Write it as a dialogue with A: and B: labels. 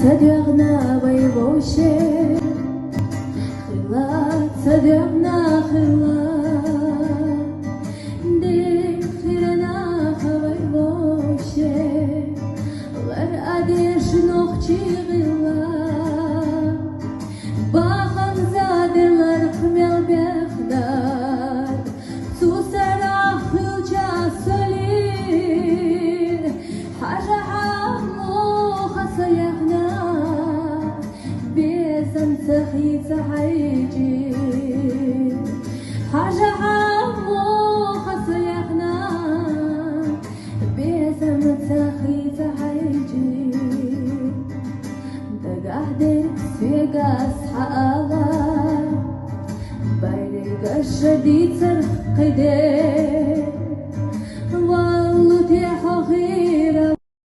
A: صدقنا ويبوشي خلا صدقنا خلا دي خيرنا ويبوشي لر أديش نوخشي غلا باخن زادرlar خميل بخدار سوسرا خلجا سلين حاجة عمو خسيخنا بيزن تخيط حيجي حاجة عمو خسيخنا بيزن تخيط حيجي دقاهدك سيقاس حقاغا بايدك الشديد سرق قدي